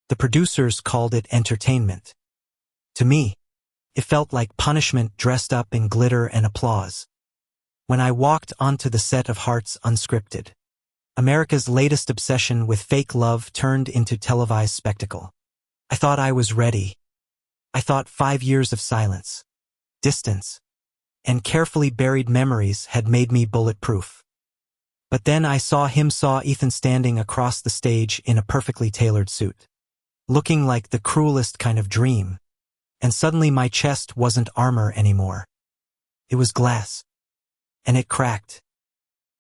The producers called it entertainment. To me, it felt like punishment dressed up in glitter and applause. When I walked onto the set of Hearts Unscripted, America's latest obsession with fake love turned into televised spectacle. I thought I was ready. I thought 5 years of silence, distance, and carefully buried memories had made me bulletproof. But then I saw Ethan standing across the stage in a perfectly tailored suit, looking like the cruelest kind of dream, and suddenly my chest wasn't armor anymore. It was glass. And it cracked.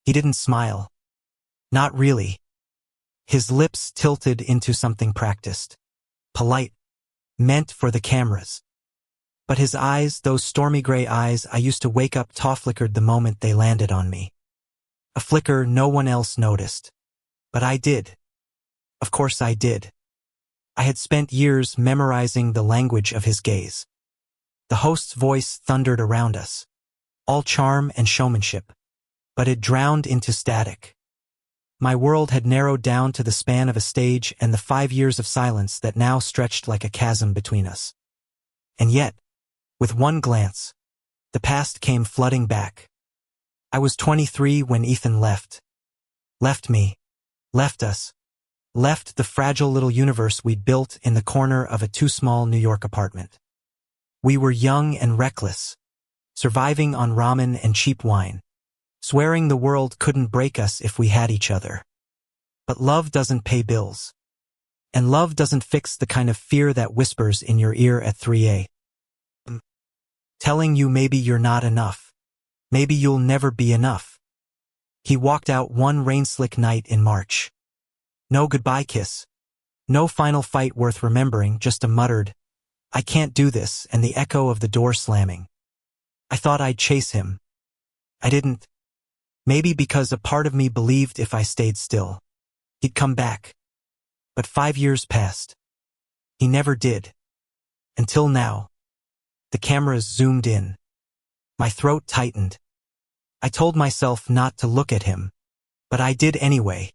He didn't smile. Not really. His lips tilted into something practiced, polite, meant for the cameras. But his eyes, those stormy gray eyes I used to wake up to, flickered the moment they landed on me. A flicker no one else noticed. But I did. Of course I did. I had spent years memorizing the language of his gaze. The host's voice thundered around us, all charm and showmanship, but it drowned into static. My world had narrowed down to the span of a stage and the 5 years of silence that now stretched like a chasm between us. And yet, with one glance, the past came flooding back. I was 23 when Ethan left. Left me. Left us. Left the fragile little universe we'd built in the corner of a too-small New York apartment. We were young and reckless, surviving on ramen and cheap wine, swearing the world couldn't break us if we had each other. But love doesn't pay bills. And love doesn't fix the kind of fear that whispers in your ear at 3 a.m. telling you maybe you're not enough. Maybe you'll never be enough. He walked out one rain-slick night in March. No goodbye kiss. No final fight worth remembering, just a muttered, "I can't do this," and the echo of the door slamming. I thought I'd chase him. I didn't. Maybe because a part of me believed if I stayed still, he'd come back. But 5 years passed. He never did. Until now. The cameras zoomed in. My throat tightened. I told myself not to look at him, but I did anyway.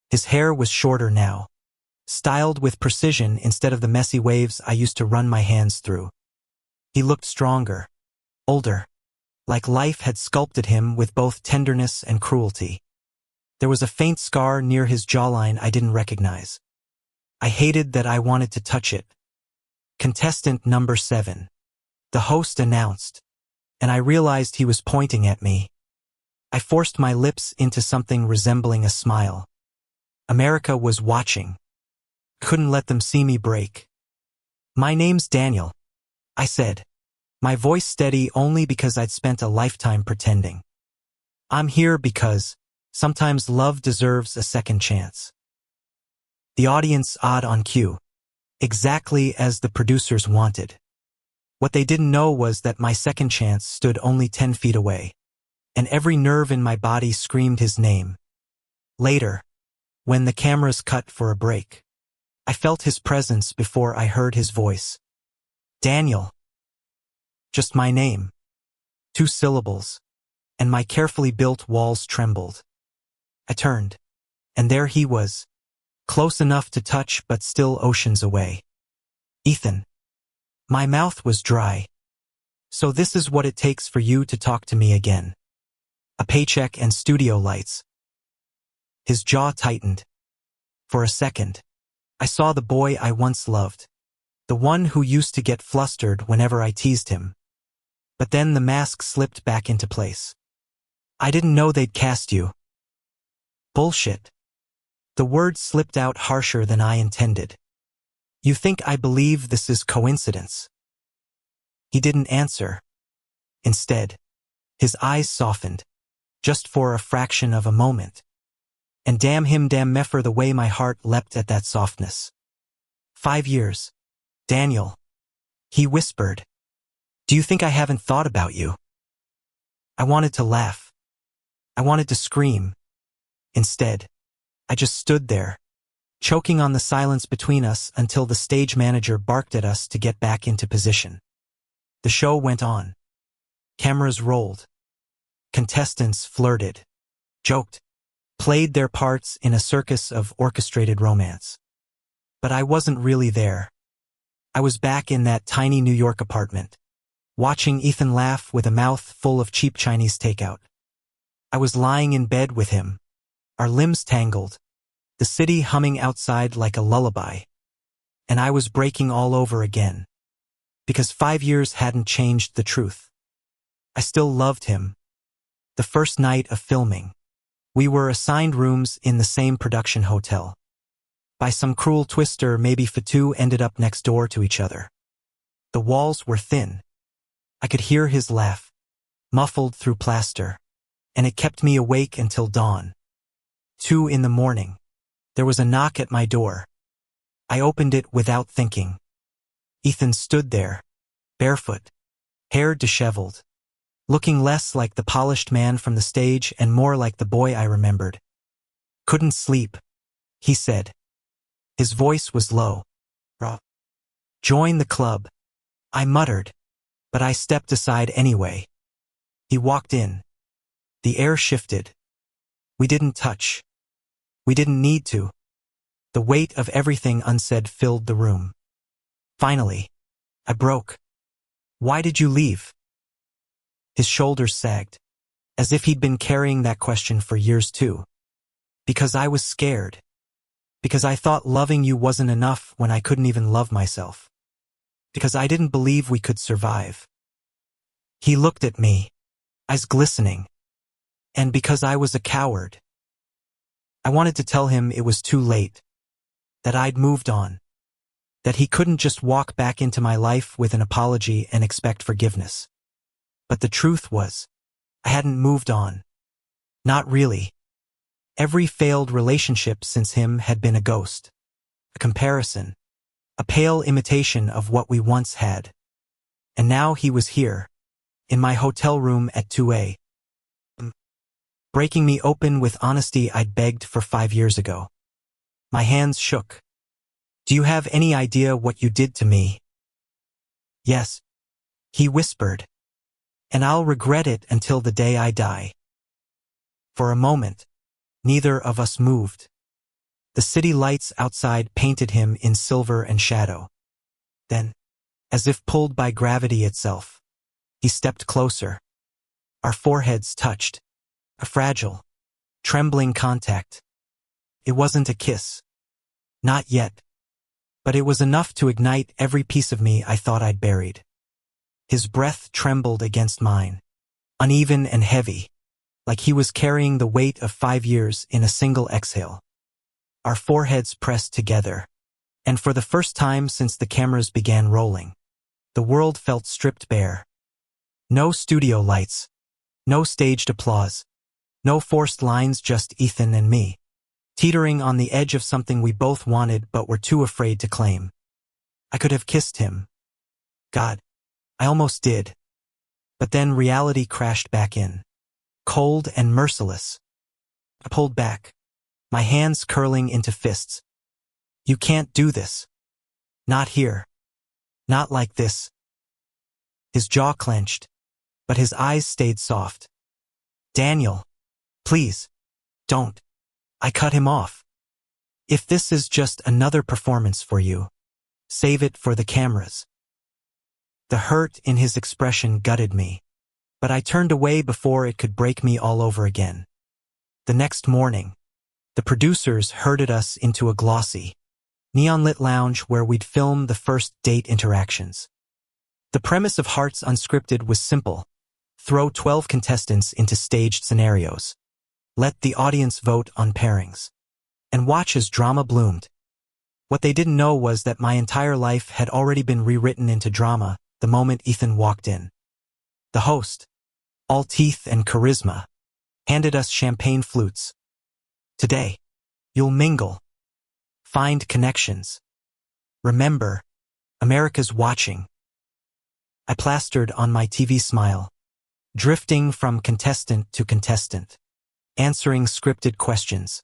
His hair was shorter now, styled with precision instead of the messy waves I used to run my hands through. He looked stronger, older, like life had sculpted him with both tenderness and cruelty. There was a faint scar near his jawline I didn't recognize. I hated that I wanted to touch it. Contestant number 7. The host announced, and I realized he was pointing at me. I forced my lips into something resembling a smile. America was watching. Couldn't let them see me break. "My name's Daniel," I said, my voice steady only because I'd spent a lifetime pretending. "I'm here because sometimes love deserves a second chance." The audience awed on cue, exactly as the producers wanted. What they didn't know was that my second chance stood only 10 feet away, and every nerve in my body screamed his name. Later, when the cameras cut for a break, I felt his presence before I heard his voice. "Daniel." Just my name. 2 syllables, and my carefully built walls trembled. I turned, and there he was, close enough to touch but still oceans away. "Ethan." My mouth was dry. "So this is what it takes for you to talk to me again. A paycheck and studio lights." His jaw tightened. For a second, I saw the boy I once loved, the one who used to get flustered whenever I teased him. But then the mask slipped back into place. "I didn't know they'd cast you." "Bullshit." The words slipped out harsher than I intended. "You think I believe this is coincidence?" He didn't answer. Instead, his eyes softened, just for a fraction of a moment. And damn him, damn Meffer, the way my heart leapt at that softness. 5 years. "Daniel," he whispered. "Do you think I haven't thought about you?" I wanted to laugh. I wanted to scream. Instead, I just stood there, choking on the silence between us until the stage manager barked at us to get back into position. The show went on. Cameras rolled. Contestants flirted, joked, played their parts in a circus of orchestrated romance. But I wasn't really there. I was back in that tiny New York apartment, watching Ethan laugh with a mouth full of cheap Chinese takeout. I was lying in bed with him, our limbs tangled, the city humming outside like a lullaby. And I was breaking all over again. Because 5 years hadn't changed the truth. I still loved him. The first night of filming, we were assigned rooms in the same production hotel. By some cruel twister, maybe Fatou ended up next door to each other. The walls were thin. I could hear his laugh, muffled through plaster, and it kept me awake until dawn. 2 in the morning. There was a knock at my door. I opened it without thinking. Ethan stood there, barefoot, hair disheveled, looking less like the polished man from the stage and more like the boy I remembered. "Couldn't sleep," he said. His voice was low. "Join the club," I muttered, but I stepped aside anyway. He walked in. The air shifted. We didn't touch. We didn't need to. The weight of everything unsaid filled the room. Finally, I broke. "Why did you leave?" His shoulders sagged, as if he'd been carrying that question for years too. "Because I was scared. Because I thought loving you wasn't enough when I couldn't even love myself. Because I didn't believe we could survive." He looked at me, eyes glistening. And because I was a coward. I wanted to tell him it was too late. That I'd moved on. That he couldn't just walk back into my life with an apology and expect forgiveness. But the truth was, I hadn't moved on. Not really. Every failed relationship since him had been a ghost. A comparison. A pale imitation of what we once had. And now he was here, in my hotel room at 2 a.m. breaking me open with honesty I'd begged for 5 years ago. My hands shook. "Do you have any idea what you did to me?" "Yes," he whispered. "And I'll regret it until the day I die." For a moment, neither of us moved. The city lights outside painted him in silver and shadow. Then, as if pulled by gravity itself, he stepped closer. Our foreheads touched. A fragile, trembling contact. It wasn't a kiss. Not yet. But it was enough to ignite every piece of me I thought I'd buried. His breath trembled against mine, uneven and heavy, like he was carrying the weight of 5 years in a single exhale. Our foreheads pressed together, and for the first time since the cameras began rolling, the world felt stripped bare. No studio lights, no staged applause, no forced lines, just Ethan and me, teetering on the edge of something we both wanted but were too afraid to claim. I could have kissed him. God, I almost did. But then reality crashed back in, cold and merciless. I pulled back, my hands curling into fists. "You can't do this. Not here. Not like this." His jaw clenched, but his eyes stayed soft. "Daniel, please, don't." I cut him off. "If this is just another performance for you, save it for the cameras." The hurt in his expression gutted me, but I turned away before it could break me all over again. The next morning, the producers herded us into a glossy, neon-lit lounge where we'd film the first date interactions. The premise of Hearts Unscripted was simple. Throw 12 contestants into staged scenarios. Let the audience vote on pairings. And watch as drama bloomed. What they didn't know was that my entire life had already been rewritten into drama the moment Ethan walked in. The host, all teeth and charisma, handed us champagne flutes. "Today, you'll mingle. Find connections. Remember, America's watching." I plastered on my TV smile, drifting from contestant to contestant, answering scripted questions,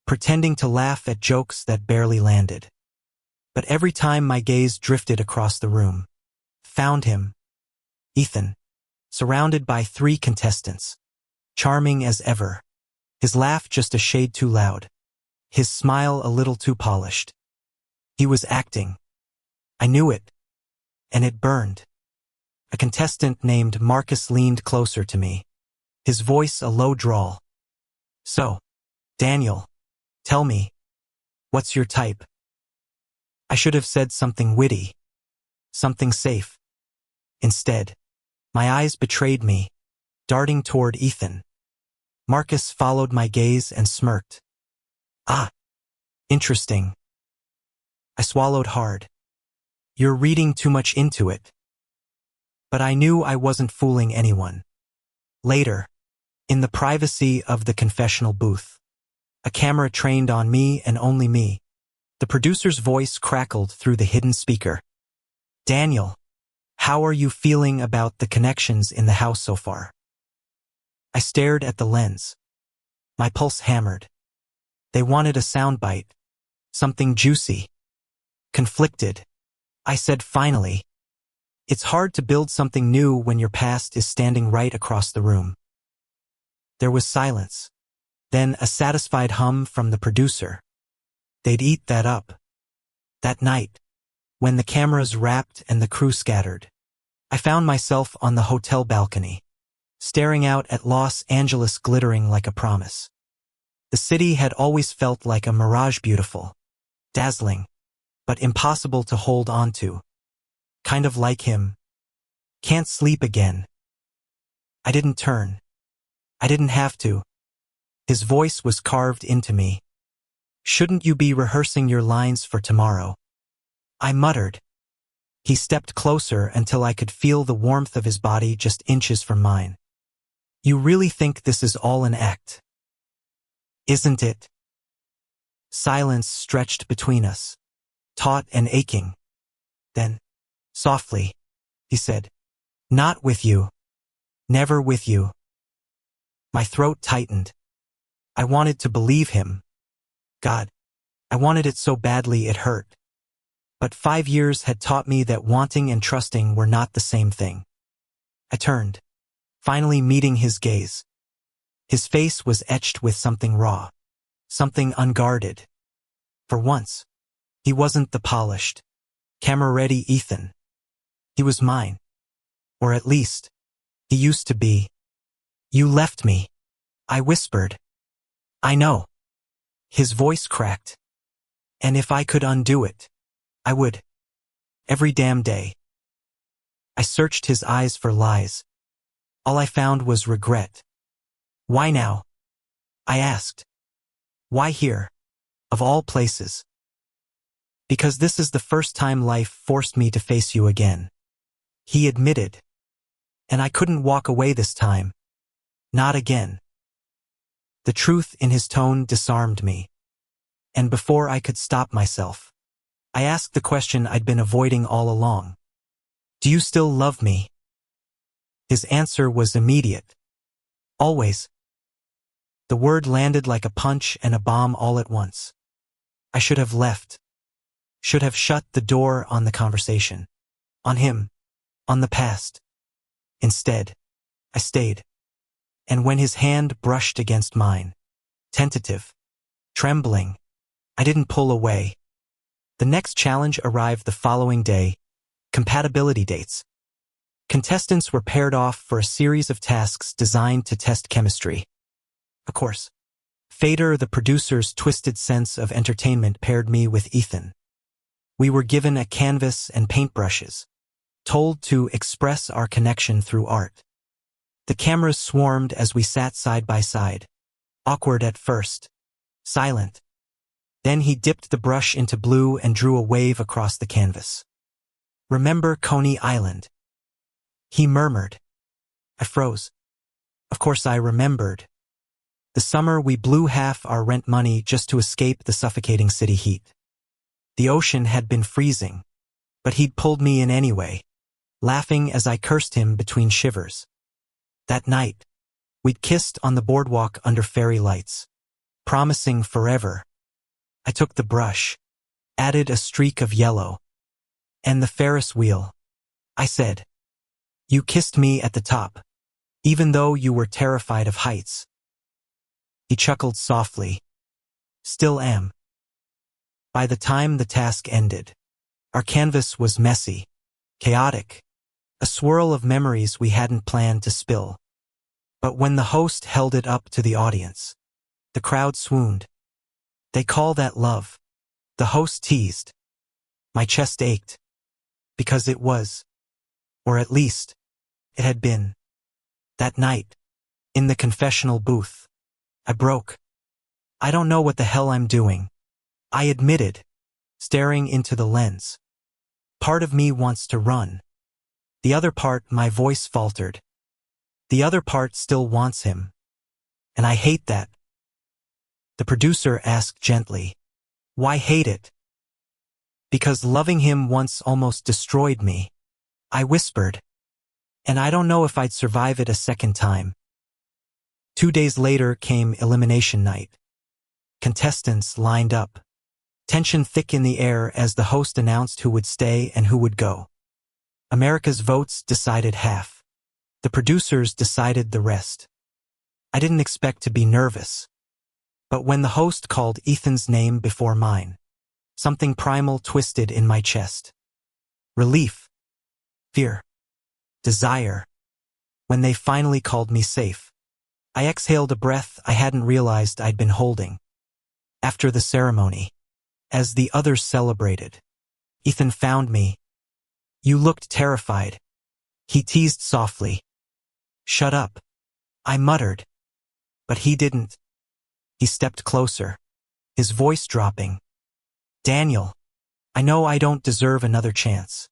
pretending to laugh at jokes that barely landed. But every time my gaze drifted across the room, found him, Ethan, surrounded by 3 contestants, charming as ever, his laugh just a shade too loud, his smile a little too polished. He was acting. I knew it. And it burned. A contestant named Marcus leaned closer to me. His voice a low drawl. So, Daniel, tell me, what's your type? I should have said something witty. Something safe. Instead, my eyes betrayed me, darting toward Ethan. Marcus followed my gaze and smirked. Ah, interesting. I swallowed hard. You're reading too much into it. But I knew I wasn't fooling anyone. Later, in the privacy of the confessional booth, a camera trained on me and only me, the producer's voice crackled through the hidden speaker. Daniel, how are you feeling about the connections in the house so far? I stared at the lens. My pulse hammered. They wanted a soundbite. Something juicy. Conflicted. I said finally, it's hard to build something new when your past is standing right across the room. There was silence. Then a satisfied hum from the producer. They'd eat that up. That night, when the cameras wrapped and the crew scattered, I found myself on the hotel balcony, staring out at Los Angeles glittering like a promise. The city had always felt like a mirage, beautiful, dazzling, but impossible to hold on to. Kind of like him. Can't sleep again. I didn't turn. I didn't have to. His voice was carved into me. Shouldn't you be rehearsing your lines for tomorrow? I muttered. He stepped closer until I could feel the warmth of his body just inches from mine. You really think this is all an act? Isn't it? Silence stretched between us, taut and aching. Then, softly, he said, not with you. Never with you. My throat tightened. I wanted to believe him. God, I wanted it so badly it hurt. But 5 years had taught me that wanting and trusting were not the same thing. I turned, finally meeting his gaze. His face was etched with something raw, something unguarded. For once, he wasn't the polished, camera-ready Ethan. He was mine. Or at least, he used to be. You left me, I whispered. I know. His voice cracked. And if I could undo it, I would. Every damn day. I searched his eyes for lies. All I found was regret. Why now? I asked. Why here? Of all places. Because this is the first time life forced me to face you again. He admitted. And I couldn't walk away this time. Not again. The truth in his tone disarmed me. And before I could stop myself, I asked the question I'd been avoiding all along. Do you still love me? His answer was immediate. Always. The word landed like a punch and a bomb all at once. I should have left. Should have shut the door on the conversation. On him. On the past. Instead, I stayed. And when his hand brushed against mine, tentative, trembling, I didn't pull away. The next challenge arrived the following day, compatibility dates. Contestants were paired off for a series of tasks designed to test chemistry. Of course, Fader, the producer's twisted sense of entertainment, paired me with Ethan. We were given a canvas and paintbrushes, told to express our connection through art. The cameras swarmed as we sat side by side, awkward at first, silent. Then he dipped the brush into blue and drew a wave across the canvas. Remember Coney Island? He murmured. I froze. Of course I remembered. The summer we blew half our rent money just to escape the suffocating city heat. The ocean had been freezing, but he'd pulled me in anyway, laughing as I cursed him between shivers. That night, we'd kissed on the boardwalk under fairy lights, promising forever. I took the brush, added a streak of yellow, and the Ferris wheel. I said, you kissed me at the top, even though you were terrified of heights. He chuckled softly. Still am. By the time the task ended, our canvas was messy, chaotic, a swirl of memories we hadn't planned to spill. But when the host held it up to the audience, the crowd swooned. "They call that love," the host teased. My chest ached, because it was, or at least, it had been. That night, in the confessional booth, I broke. "I don't know what the hell I'm doing," I admitted, staring into the lens. Part of me wants to run. The other part, my voice faltered. The other part still wants him. And I hate that. The producer asked gently, "Why hate it?" "Because loving him once almost destroyed me," I whispered. "And I don't know if I'd survive it a second time." 2 days later came elimination night. Contestants lined up. Tension thick in the air as the host announced who would stay and who would go. America's votes decided half. The producers decided the rest. I didn't expect to be nervous. But when the host called Ethan's name before mine, something primal twisted in my chest. Relief. Fear. Desire. When they finally called me safe, I exhaled a breath I hadn't realized I'd been holding. After the ceremony, as the others celebrated, Ethan found me. "You looked terrified," he teased softly. "Shut up," I muttered. But he didn't. He stepped closer, his voice dropping. "Daniel, I know I don't deserve another chance.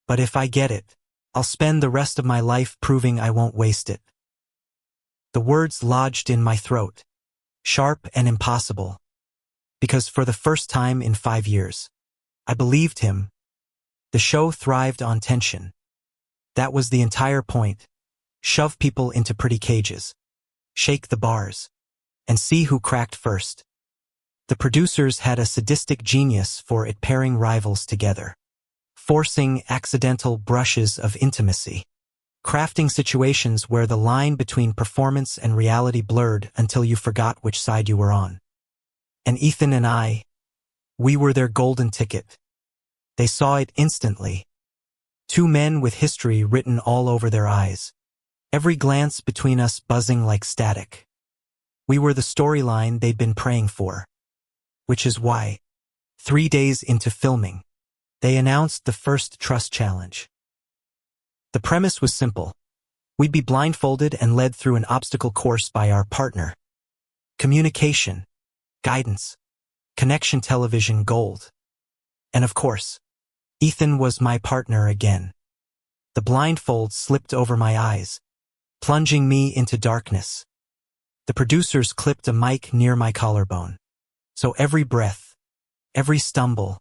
But if I get it, I'll spend the rest of my life proving I won't waste it." The words lodged in my throat, sharp and impossible. Because for the first time in 5 years, I believed him. The show thrived on tension. That was the entire point. Shove people into pretty cages, shake the bars, and see who cracked first. The producers had a sadistic genius for it, pairing rivals together, forcing accidental brushes of intimacy, crafting situations where the line between performance and reality blurred until you forgot which side you were on. And Ethan and I, we were their golden ticket. They saw it instantly. Two men with history written all over their eyes, every glance between us buzzing like static. We were the storyline they'd been praying for. Which is why, 3 days into filming, they announced the first trust challenge. The premise was simple. We'd be blindfolded and led through an obstacle course by our partner. Communication, guidance, connection television gold. And of course, Ethan was my partner again. The blindfold slipped over my eyes, plunging me into darkness. The producers clipped a mic near my collarbone, so every breath, every stumble,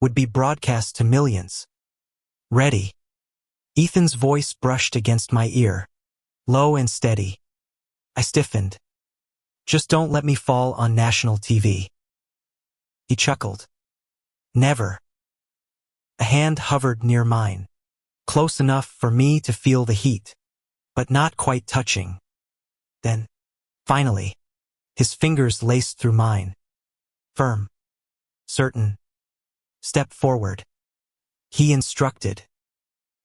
would be broadcast to millions. "Ready?" Ethan's voice brushed against my ear, low and steady. I stiffened. "Just don't let me fall on national TV." He chuckled. "Never." A hand hovered near mine, close enough for me to feel the heat, but not quite touching. Then, finally, his fingers laced through mine. "Firm. Certain. Step forward," he instructed.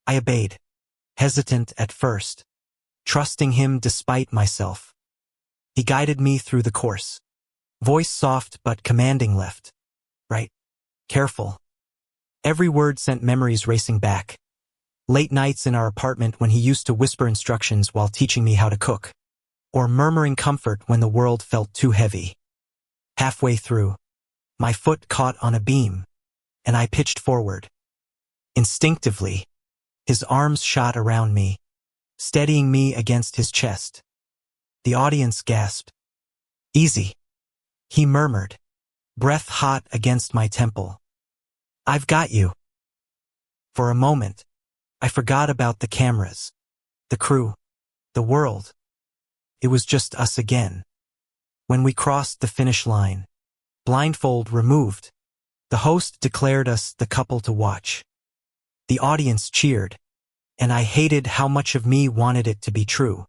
I obeyed, hesitant at first, trusting him despite myself. He guided me through the course, voice soft but commanding. "Left. Right. Careful." Every word sent memories racing back. Late nights in our apartment when he used to whisper instructions while teaching me how to cook, or murmuring comfort when the world felt too heavy. Halfway through, my foot caught on a beam, and I pitched forward. Instinctively, his arms shot around me, steadying me against his chest. The audience gasped. "Easy," he murmured, breath hot against my temple. "I've got you." For a moment, I forgot about the cameras, the crew, the world. It was just us again. When we crossed the finish line, blindfold removed, the host declared us the couple to watch. The audience cheered, and I hated how much of me wanted it to be true.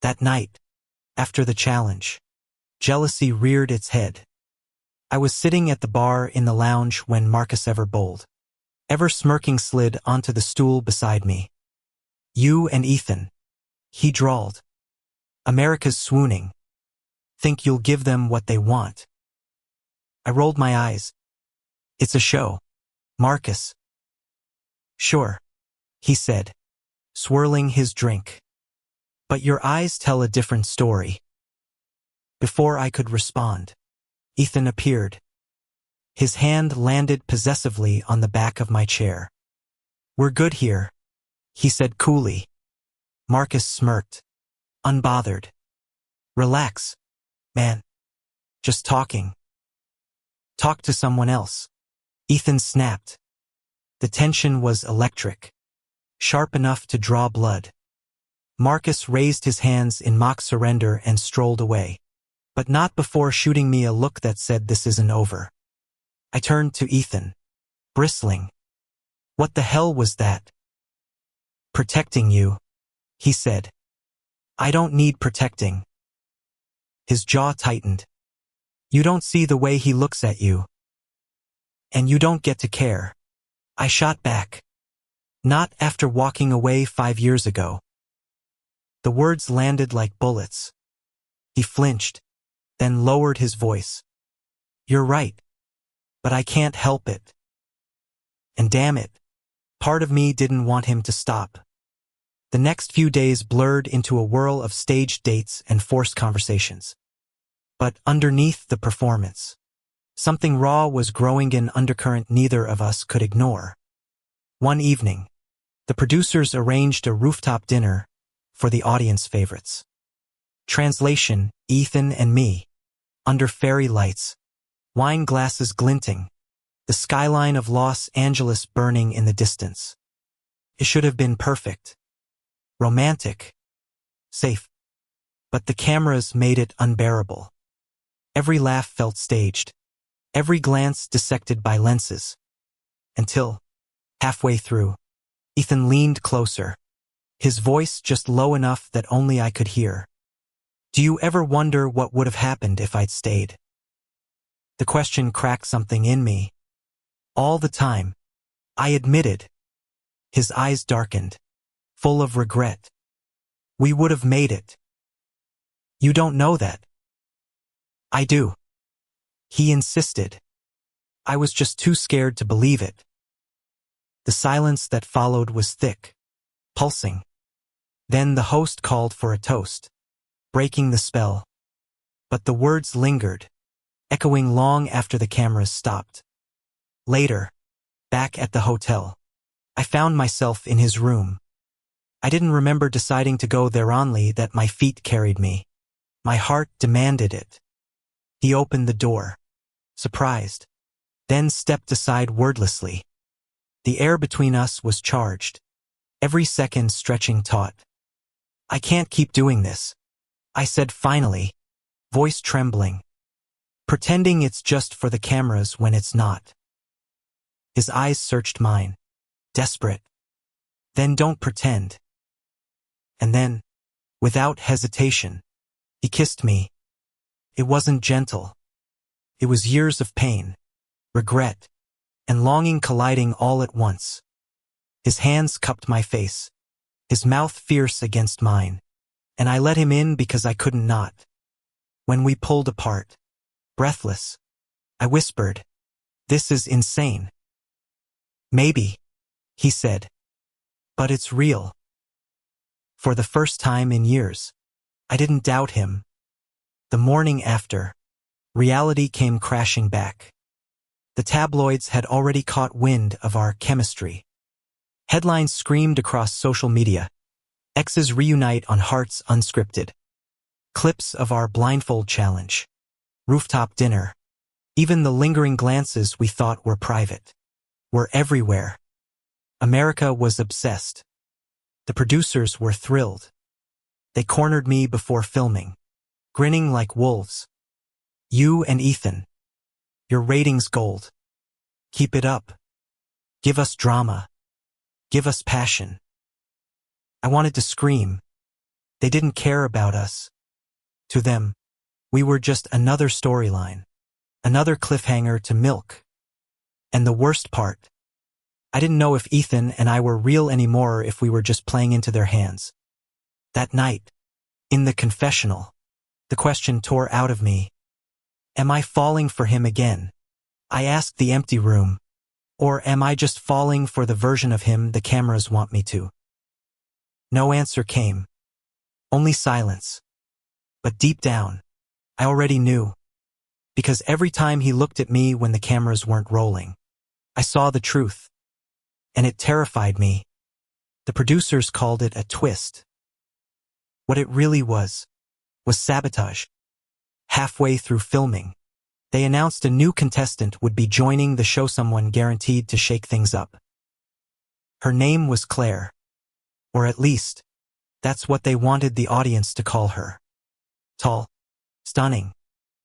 That night, after the challenge, jealousy reared its head. I was sitting at the bar in the lounge when Marcus ever smirking slid onto the stool beside me. "You and Ethan," he drawled. "America's swooning. Think you'll give them what they want?" I rolled my eyes. "It's a show, Marcus." "Sure," he said, swirling his drink. "But your eyes tell a different story." Before I could respond, Ethan appeared. His hand landed possessively on the back of my chair. "We're good here," he said coolly. Marcus smirked, unbothered. "Relax, man. Just talking." "Talk to someone else," Ethan snapped. The tension was electric, sharp enough to draw blood. Marcus raised his hands in mock surrender and strolled away, but not before shooting me a look that said this isn't over. I turned to Ethan, bristling. "What the hell was that?" "Protecting you," he said. "I don't need protecting." His jaw tightened. "You don't see the way he looks at you. And you don't get to care." I shot back. "Not after walking away 5 years ago." The words landed like bullets. He flinched, then lowered his voice. "You're right. But I can't help it." And damn it, part of me didn't want him to stop. The next few days blurred into a whirl of staged dates and forced conversations. But underneath the performance, something raw was growing, an undercurrent neither of us could ignore. One evening, the producers arranged a rooftop dinner for the audience favorites. Translation: Ethan and me, under fairy lights, wine glasses glinting, the skyline of Los Angeles burning in the distance. It should have been perfect, romantic, safe. But the cameras made it unbearable. Every laugh felt staged, every glance dissected by lenses. Until, halfway through, Ethan leaned closer, his voice just low enough that only I could hear. "Do you ever wonder what would have happened if I'd stayed?" The question cracked something in me. "All the time," I admitted. His eyes darkened, full of regret. "We would have made it." "You don't know that." "I do," he insisted. I was just too scared to believe it. The silence that followed was thick, pulsing. Then the host called for a toast, breaking the spell. But the words lingered, echoing long after the cameras stopped. Later, back at the hotel, I found myself in his room. I didn't remember deciding to go there, only that my feet carried me. My heart demanded it. He opened the door, surprised, then stepped aside wordlessly. The air between us was charged, every second stretching taut. "I can't keep doing this," I said finally, voice trembling. "Pretending it's just for the cameras when it's not." His eyes searched mine, desperate. "Then don't pretend." And then, without hesitation, he kissed me. It wasn't gentle. It was years of pain, regret, and longing colliding all at once. His hands cupped my face, his mouth fierce against mine, and I let him in because I couldn't not. When we pulled apart, breathless, I whispered, "This is insane." "Maybe," he said, "but it's real." For the first time in years, I didn't doubt him. The morning after, reality came crashing back. The tabloids had already caught wind of our chemistry. Headlines screamed across social media. Exes reunite on Hearts Unscripted. Clips of our blindfold challenge. Rooftop dinner. Even the lingering glances we thought were private were everywhere. America was obsessed. The producers were thrilled. They cornered me before filming, grinning like wolves. "You and Ethan. Your ratings gold. Keep it up. Give us drama. Give us passion." I wanted to scream. They didn't care about us. To them, we were just another storyline, Another cliffhanger to milk. And the worst part, I didn't know if Ethan and I were real anymore or if we were just playing into their hands. That night, in the confessional, the question tore out of me. Am I falling for him again? I asked the empty room. Or am I just falling for the version of him the cameras want me to? No answer came. Only silence. But deep down, I already knew. Because every time he looked at me when the cameras weren't rolling, I saw the truth. And it terrified me. The producers called it a twist. What it really was sabotage. Halfway through filming, they announced a new contestant would be joining the show, someone guaranteed to shake things up. Her name was Claire. Or at least, that's what they wanted the audience to call her. Tall, stunning,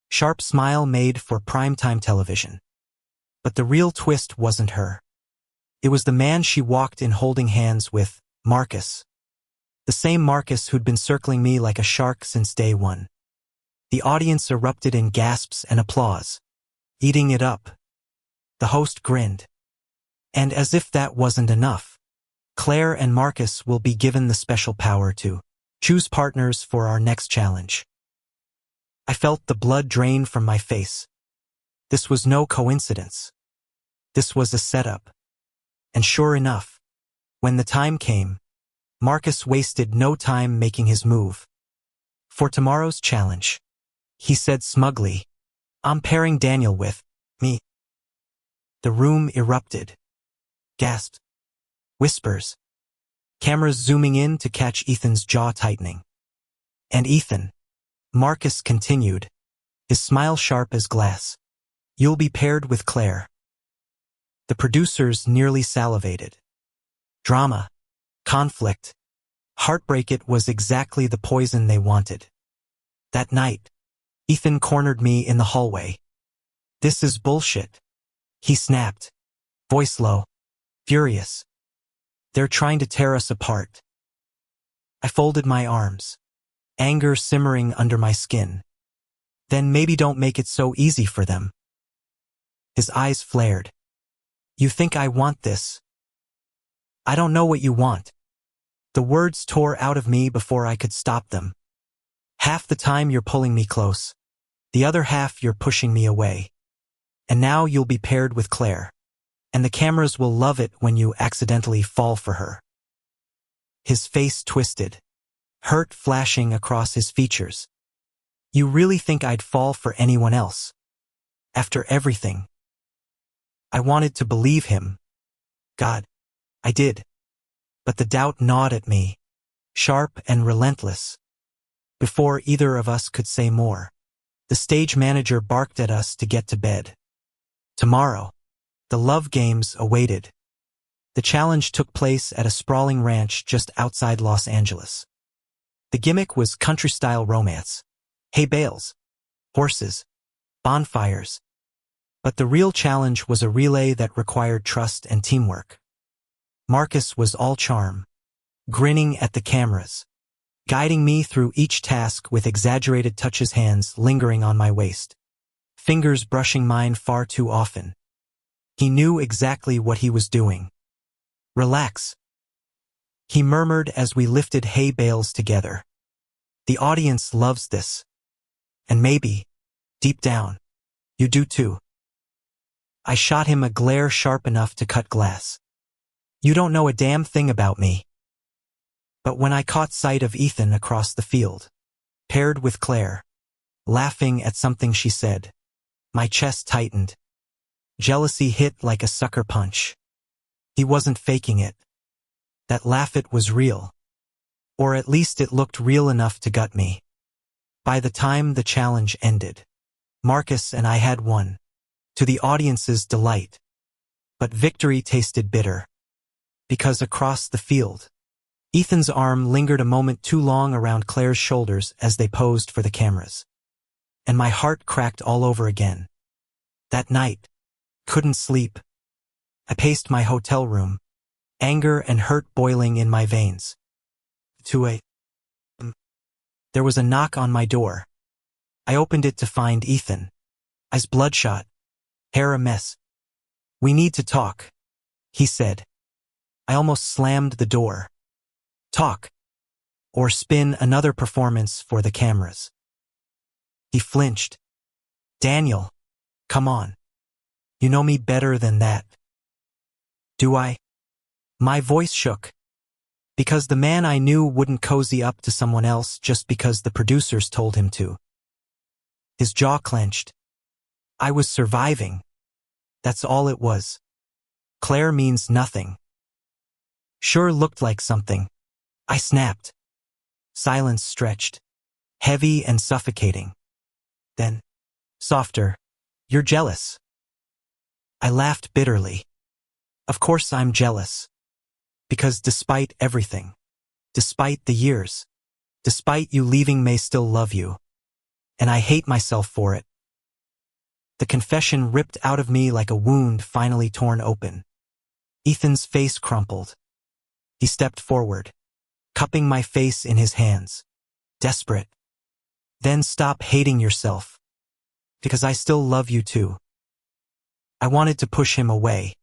sharp smile made for primetime television. But the real twist wasn't her. It was the man she walked in holding hands with, Marcus. The same Marcus who'd been circling me like a shark since day one. The audience erupted in gasps and applause, eating it up. The host grinned. And as if that wasn't enough, Claire and Marcus will be given the special power to choose partners for our next challenge. I felt the blood drain from my face. This was no coincidence. This was a setup. And sure enough, when the time came, Marcus wasted no time making his move. For tomorrow's challenge, he said smugly, I'm pairing Daniel with me. The room erupted. Gasps. Whispers. Cameras zooming in to catch Ethan's jaw tightening. And Ethan, Marcus continued, his smile sharp as glass. You'll be paired with Claire. The producers nearly salivated. Drama, conflict, heartbreak, it was exactly the poison they wanted. That night, Ethan cornered me in the hallway. This is bullshit, he snapped, voice low, furious. They're trying to tear us apart. I folded my arms, anger simmering under my skin. Then maybe don't make it so easy for them. His eyes flared. You think I want this? I don't know what you want. The words tore out of me before I could stop them. Half the time you're pulling me close. The other half you're pushing me away. And now you'll be paired with Claire. And the cameras will love it when you accidentally fall for her. His face twisted, hurt flashing across his features. You really think I'd fall for anyone else? After everything? I wanted to believe him. God, I did. But the doubt gnawed at me, sharp and relentless. Before either of us could say more, the stage manager barked at us to get to bed. Tomorrow, the love games awaited. The challenge took place at a sprawling ranch just outside Los Angeles. The gimmick was country-style romance. Hay bales, horses, bonfires. But the real challenge was a relay that required trust and teamwork. Marcus was all charm, grinning at the cameras, guiding me through each task with exaggerated touches, hands lingering on my waist, fingers brushing mine far too often. He knew exactly what he was doing. Relax, he murmured as we lifted hay bales together. The audience loves this. And maybe, deep down, you do too. I shot him a glare sharp enough to cut glass. You don't know a damn thing about me. But when I caught sight of Ethan across the field, paired with Claire, laughing at something she said, my chest tightened. Jealousy hit like a sucker punch. He wasn't faking it. That laugh, it was real. Or at least it looked real enough to gut me. By the time the challenge ended, Marcus and I had won, to the audience's delight. But victory tasted bitter. Because across the field, Ethan's arm lingered a moment too long around Claire's shoulders as they posed for the cameras. And my heart cracked all over again. That night, couldn't sleep. I paced my hotel room, anger and hurt boiling in my veins. There was a knock on my door. I opened it to find Ethan, Eyes bloodshot, hair a mess. "We need to talk," he said. I almost slammed the door. Talk. Or spin another performance for the cameras. He flinched. "Daniel, come on. You know me better than that." "Do I?" My voice shook. Because the man I knew wouldn't cozy up to someone else just because the producers told him to. His jaw clenched. I was surviving. That's all it was. Claire means nothing. Sure looked like something. I snapped. Silence stretched. Heavy and suffocating. Then, softer. "You're jealous." I laughed bitterly. Of course I'm jealous. Because despite everything, despite the years, despite you leaving, may still love you. And I hate myself for it. The confession ripped out of me like a wound finally torn open. Ethan's face crumpled. He stepped forward, cupping my face in his hands. Desperate. "Then stop hating yourself. Because I still love you too." I wanted to push him away.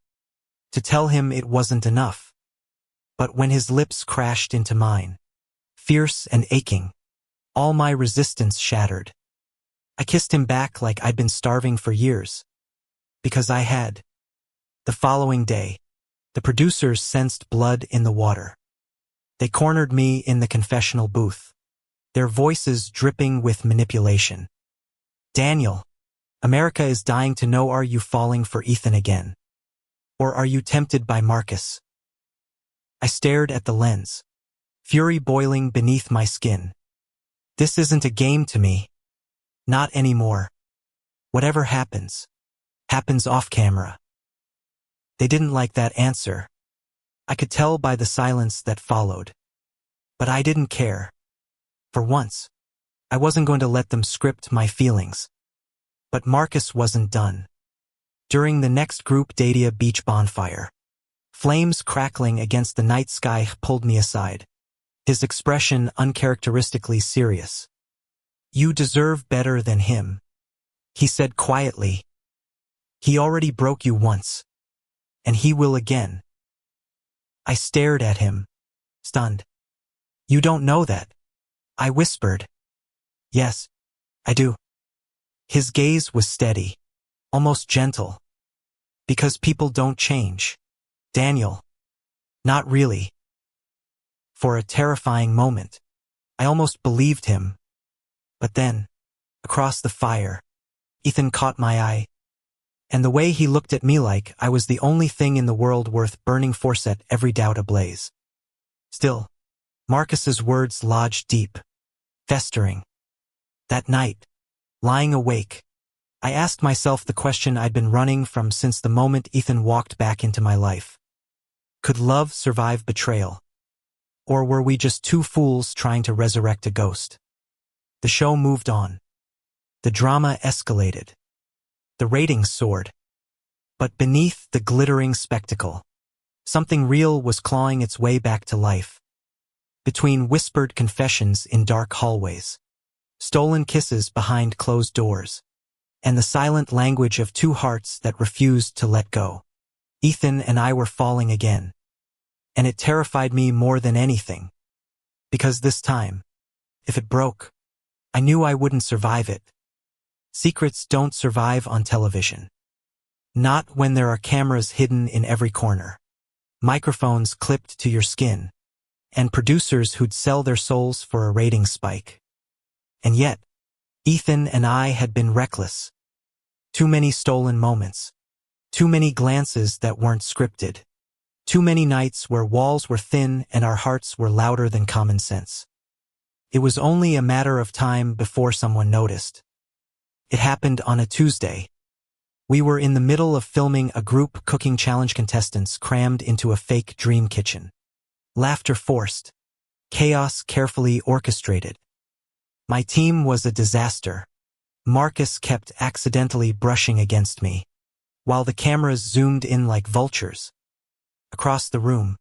To tell him it wasn't enough. But when his lips crashed into mine, fierce and aching, all my resistance shattered. I kissed him back like I'd been starving for years. Because I had. The following day, the producers sensed blood in the water. They cornered me in the confessional booth, their voices dripping with manipulation. "Daniel, America is dying to know, are you falling for Ethan again? Or are you tempted by Marcus?" I stared at the lens, fury boiling beneath my skin. This isn't a game to me. Not anymore. Whatever happens, happens off camera. They didn't like that answer. I could tell by the silence that followed. But I didn't care. For once, I wasn't going to let them script my feelings. But Marcus wasn't done. During the next group Dadia beach bonfire, flames crackling against the night sky, pulled me aside, his expression uncharacteristically serious. "You deserve better than him," he said quietly. "He already broke you once. And he will again." I stared at him, stunned. "You don't know that," I whispered. "Yes, I do." His gaze was steady, almost gentle. "Because people don't change. Daniel. Not really." For a terrifying moment, I almost believed him. But then, across the fire, Ethan caught my eye. And the way he looked at me like I was the only thing in the world worth burning for set every doubt ablaze. Still, Marcus's words lodged deep, festering. That night, lying awake, I asked myself the question I'd been running from since the moment Ethan walked back into my life. Could love survive betrayal? Or were we just two fools trying to resurrect a ghost? The show moved on. The drama escalated. The ratings soared. But beneath the glittering spectacle, something real was clawing its way back to life. Between whispered confessions in dark hallways, stolen kisses behind closed doors, and the silent language of two hearts that refused to let go, Ethan and I were falling again. And it terrified me more than anything. Because this time, if it broke, I knew I wouldn't survive it. Secrets don't survive on television. Not when there are cameras hidden in every corner, microphones clipped to your skin, and producers who'd sell their souls for a ratings spike. And yet, Ethan and I had been reckless. Too many stolen moments. Too many glances that weren't scripted. Too many nights where walls were thin and our hearts were louder than common sense. It was only a matter of time before someone noticed. It happened on a Tuesday. We were in the middle of filming a group cooking challenge, contestants crammed into a fake dream kitchen. Laughter forced. Chaos carefully orchestrated. My team was a disaster. Marcus kept accidentally brushing against me, while the cameras zoomed in like vultures. Across the room,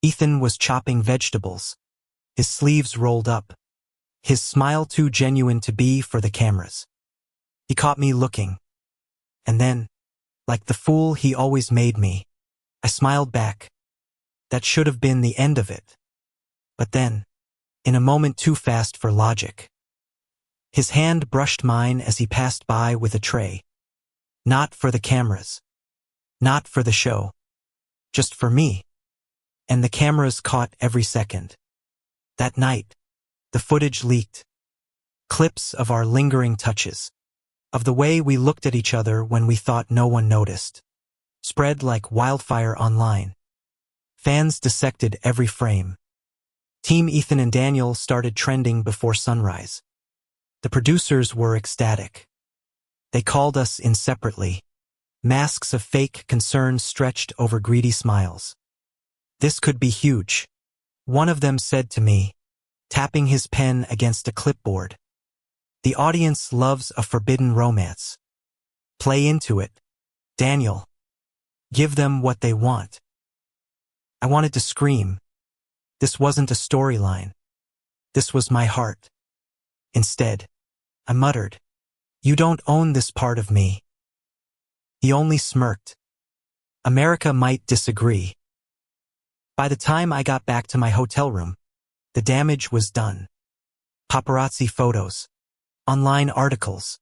Ethan was chopping vegetables, his sleeves rolled up, his smile too genuine to be for the cameras. He caught me looking, And then, like the fool he always made me, I smiled back. That should have been the end of it. But then, in a moment too fast for logic, his hand brushed mine as he passed by with a tray. Not for the cameras. Not for the show. Just for me. And the cameras caught every second. That night, the footage leaked. Clips of our lingering touches. Of the way we looked at each other when we thought no one noticed. Spread like wildfire online. Fans dissected every frame. Team Ethan and Daniel started trending before sunrise. The producers were ecstatic. They called us in separately. Masks of fake concern stretched over greedy smiles. This could be huge. One of them said to me, tapping his pen against a clipboard. The audience loves a forbidden romance. Play into it, Daniel. Give them what they want. I wanted to scream. This wasn't a storyline. This was my heart. Instead, I muttered, "You don't own this part of me." He only smirked. America might disagree. By the time I got back to my hotel room, the damage was done. Paparazzi photos, online articles,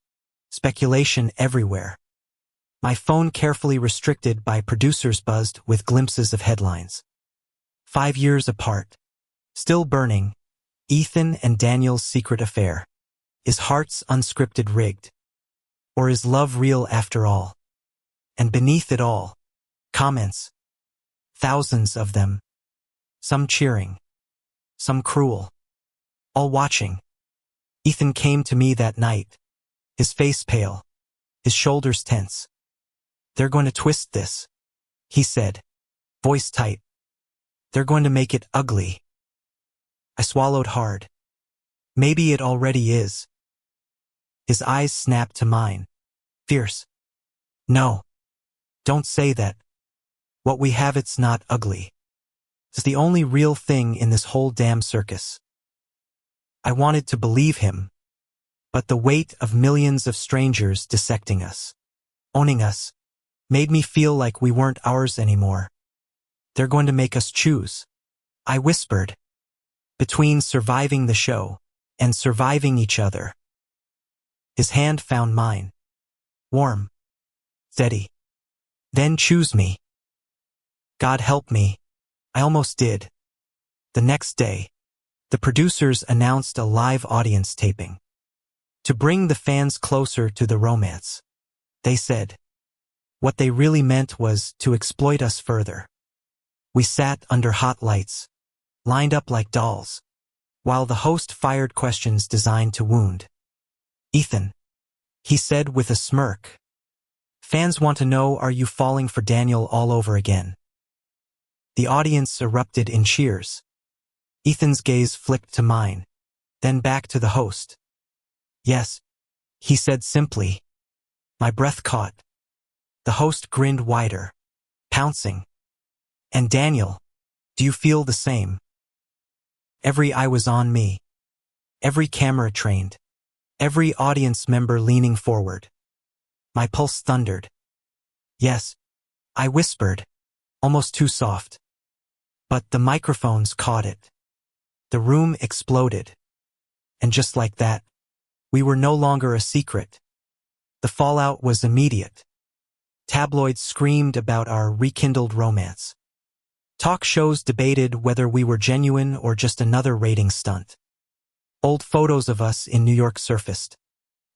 speculation everywhere. My phone carefully restricted by producers buzzed with glimpses of headlines. 5 years apart. Still burning. Ethan and Daniel's secret affair. Is Hearts unscripted rigged? Or is love real after all? And beneath it all, comments. Thousands of them. Some cheering. Some cruel. All watching. Ethan came to me that night. His face pale. His shoulders tense. "They're going to twist this," he said, voice tight. "They're going to make it ugly." I swallowed hard. Maybe it already is. His eyes snapped to mine. Fierce. "No. Don't say that. What we have, it's not ugly. It's the only real thing in this whole damn circus." I wanted to believe him, but the weight of millions of strangers dissecting us, owning us, made me feel like we weren't ours anymore. "They're going to make us choose," I whispered, between surviving the show and surviving each other. His hand found mine. Warm. Steady. "Then choose me." God help me. I almost did. The next day, the producers announced a live audience taping. To bring the fans closer to the romance. They said. What they really meant was to exploit us further. We sat under hot lights, lined up like dolls, while the host fired questions designed to wound. "Ethan," he said with a smirk, "fans want to know, are you falling for Daniel all over again?" The audience erupted in cheers. Ethan's gaze flicked to mine, then back to the host. "Yes," he said simply. My breath caught. The host grinned wider, pouncing. "And Daniel, do you feel the same?" Every eye was on me. Every camera trained. Every audience member leaning forward. My pulse thundered. "Yes," I whispered, almost too soft. But the microphones caught it. The room exploded. And just like that, we were no longer a secret. The fallout was immediate. Tabloids screamed about our rekindled romance. Talk shows debated whether we were genuine or just another rating stunt. Old photos of us in New York surfaced.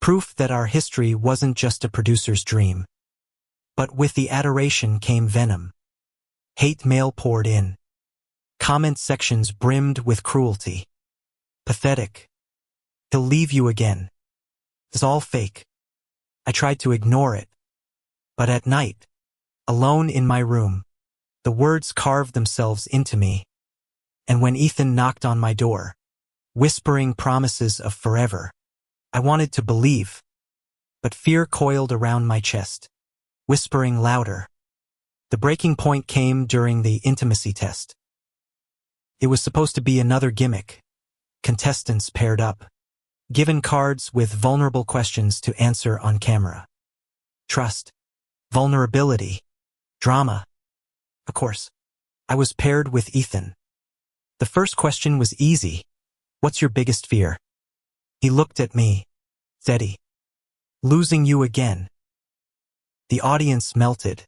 Proof that our history wasn't just a producer's dream. But with the adoration came venom. Hate mail poured in. Comment sections brimmed with cruelty. Pathetic. He'll leave you again. It's all fake. I tried to ignore it. But at night, alone in my room, the words carved themselves into me. And when Ethan knocked on my door, whispering promises of forever, I wanted to believe. But fear coiled around my chest, whispering louder. The breaking point came during the intimacy test. It was supposed to be another gimmick. Contestants paired up, given cards with vulnerable questions to answer on camera. trust, vulnerability, drama. Of course, I was paired with Ethan. The first question was easy. What's your biggest fear? He looked at me, steady. Losing you again. The audience melted.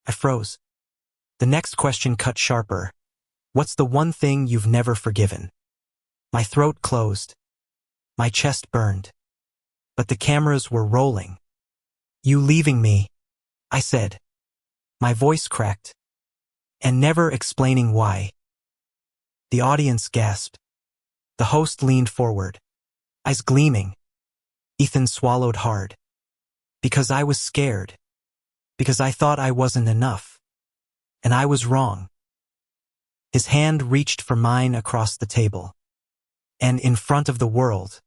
I froze. The next question cut sharper. What's the one thing you've never forgiven? My throat closed. My chest burned. But the cameras were rolling. You leaving me, I said. My voice cracked. And never explaining why. The audience gasped. The host leaned forward, eyes gleaming. Ethan swallowed hard. Because I was scared. Because I thought I wasn't enough. And I was wrong. His hand reached for mine across the table. And in front of the world,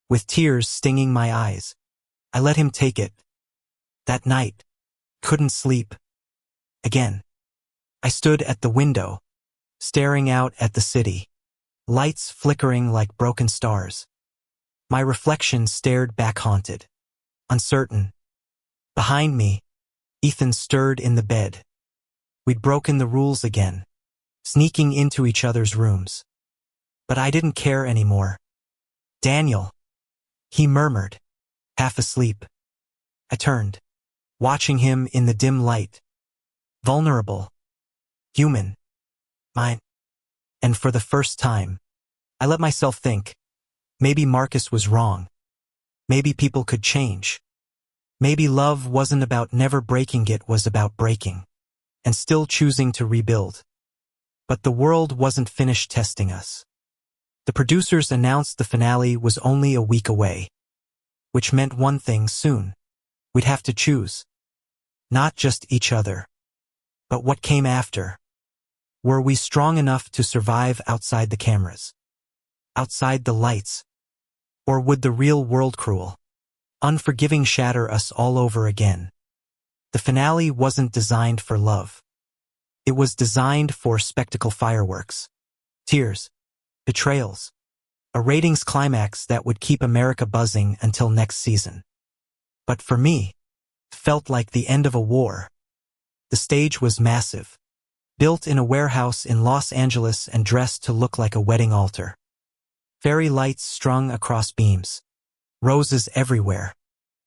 with tears stinging my eyes, I let him take it. That night, couldn't sleep. Again. I stood at the window, staring out at the city, lights flickering like broken stars. My reflection stared back haunted, uncertain. Behind me, Ethan stirred in the bed. We'd broken the rules again, sneaking into each other's rooms. But I didn't care anymore. Daniel, he murmured, half asleep. I turned, watching him in the dim light. Vulnerable. Human. Mine. And for the first time, I let myself think, maybe Marcus was wrong. Maybe people could change. Maybe love wasn't about never breaking, it was about breaking. And still choosing to rebuild. But the world wasn't finished testing us. The producers announced the finale was only a week away. Which meant one thing soon. We'd have to choose. Not just each other. But what came after. Were we strong enough to survive outside the cameras? Outside the lights? Or would the real world cruel, unforgiving shatter us all over again? The finale wasn't designed for love. It was designed for spectacle fireworks. Tears. Betrayals. A ratings climax that would keep America buzzing until next season. But for me, it felt like the end of a war. The stage was massive. Built in a warehouse in Los Angeles and dressed to look like a wedding altar. Fairy lights strung across beams. Roses everywhere.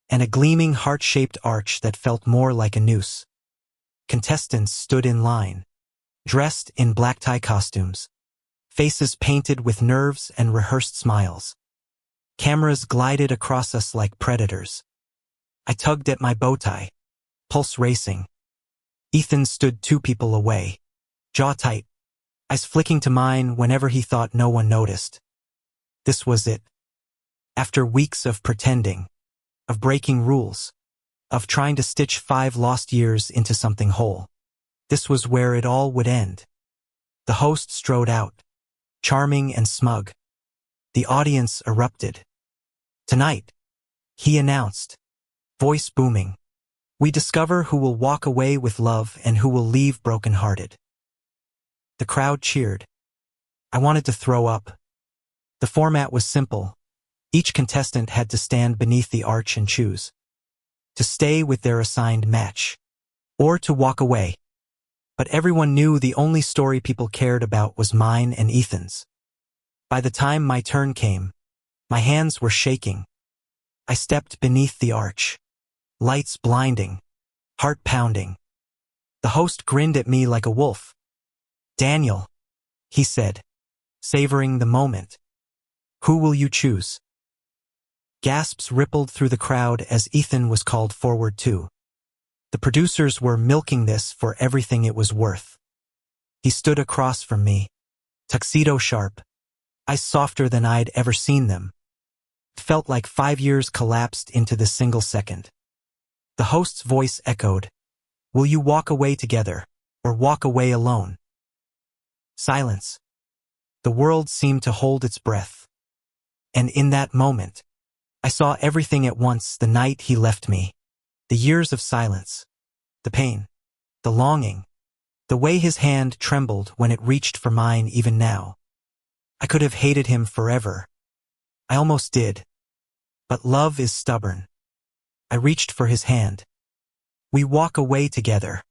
And a gleaming heart-shaped arch that felt more like a noose. Contestants stood in line, dressed in black tie costumes. Faces painted with nerves and rehearsed smiles. Cameras glided across us like predators. I tugged at my bow tie, pulse racing. Ethan stood 2 people away, jaw tight, eyes flicking to mine whenever he thought no one noticed. This was it. After weeks of pretending, of breaking rules, of trying to stitch 5 lost years into something whole, this was where it all would end. The host strode out, charming and smug. The audience erupted. Tonight, he announced, voice booming, we discover who will walk away with love and who will leave broken-hearted. The crowd cheered. I wanted to throw up. The format was simple. Each contestant had to stand beneath the arch and choose. To stay with their assigned match. Or to walk away. But everyone knew the only story people cared about was mine and Ethan's. By the time my turn came, my hands were shaking. I stepped beneath the arch. Lights blinding. Heart pounding. The host grinned at me like a wolf. Daniel, he said, savoring the moment. Who will you choose? Gasps rippled through the crowd as Ethan was called forward too. The producers were milking this for everything it was worth. He stood across from me, tuxedo sharp, eyes softer than I'd ever seen them. It felt like 5 years collapsed into the single second. The host's voice echoed, will you walk away together, or walk away alone? Silence. The world seemed to hold its breath. And in that moment, I saw everything at once the night he left me. The years of silence. The pain. The longing. The way his hand trembled when it reached for mine even now. I could have hated him forever. I almost did. But love is stubborn. I reached for his hand, We walk away together,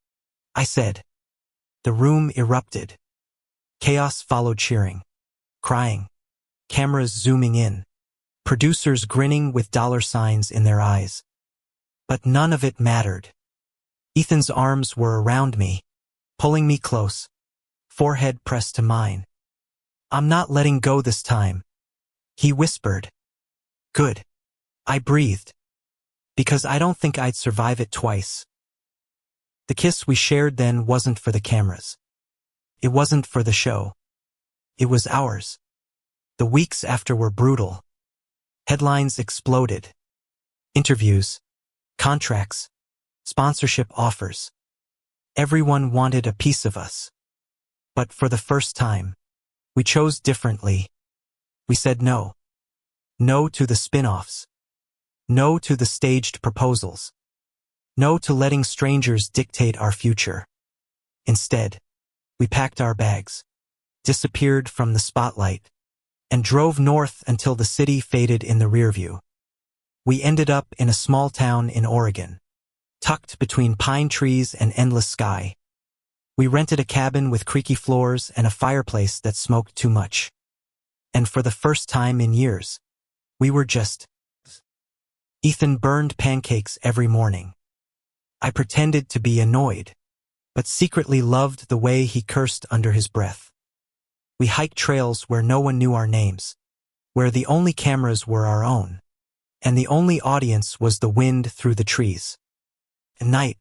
I said. The room erupted. Chaos followed cheering, crying, cameras zooming in, producers grinning with dollar signs in their eyes. But none of it mattered. Ethan's arms were around me, pulling me close, forehead pressed to mine. I'm not letting go this time, he whispered. Good. I breathed. Because I don't think I'd survive it twice. The kiss we shared then wasn't for the cameras. It wasn't for the show. It was ours. The weeks after were brutal. Headlines exploded. Interviews, contracts, sponsorship offers. Everyone wanted a piece of us. But for the first time, we chose differently. We said no. No to the spin-offs. No to the staged proposals. No to letting strangers dictate our future. Instead, we packed our bags, disappeared from the spotlight, and drove north until the city faded in the rearview. We ended up in a small town in Oregon, tucked between pine trees and endless sky. We rented a cabin with creaky floors and a fireplace that smoked too much. And for the first time in years, we were just... Ethan burned pancakes every morning. I pretended to be annoyed, but secretly loved the way he cursed under his breath. We hiked trails where no one knew our names, where the only cameras were our own, and the only audience was the wind through the trees. At night,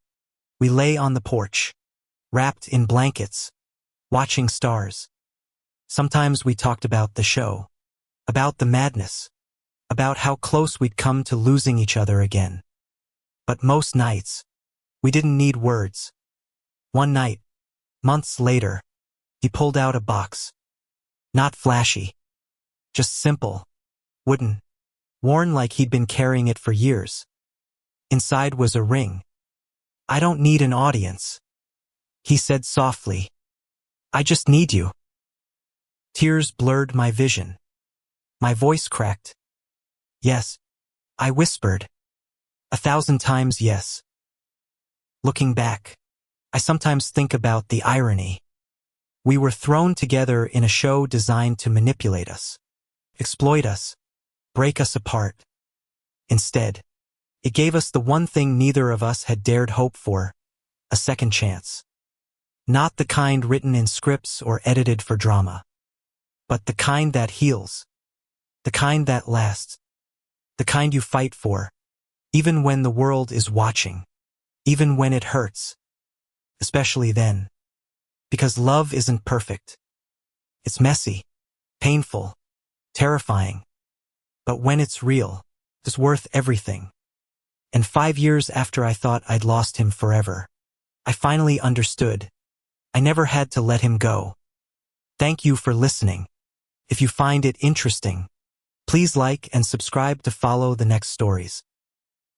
we lay on the porch, wrapped in blankets, watching stars. Sometimes we talked about the show, about the madness, about how close we'd come to losing each other again. But most nights, we didn't need words. One night, months later, he pulled out a box. Not flashy, just simple, wooden, worn like he'd been carrying it for years. Inside was a ring. I don't need an audience, he said softly. I just need you. Tears blurred my vision. My voice cracked. Yes, I whispered. 1,000 times yes. Looking back, I sometimes think about the irony. We were thrown together in a show designed to manipulate us, exploit us, break us apart. Instead, it gave us the one thing neither of us had dared hope for, a second chance. Not the kind written in scripts or edited for drama, but the kind that heals, the kind that lasts, the kind you fight for, even when the world is watching, even when it hurts, especially then. Because love isn't perfect. It's messy, painful, terrifying. But when it's real, it's worth everything. And 5 years after I thought I'd lost him forever, I finally understood. I never had to let him go. Thank you for listening. If you find it interesting, please like and subscribe to follow the next stories.